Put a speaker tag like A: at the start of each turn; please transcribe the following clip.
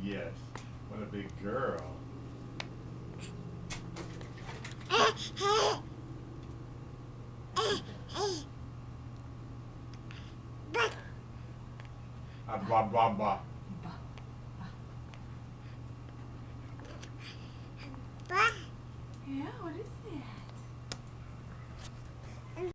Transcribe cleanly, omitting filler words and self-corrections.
A: Yes. What a big girl. Blah blah blah.
B: Yeah, what is that?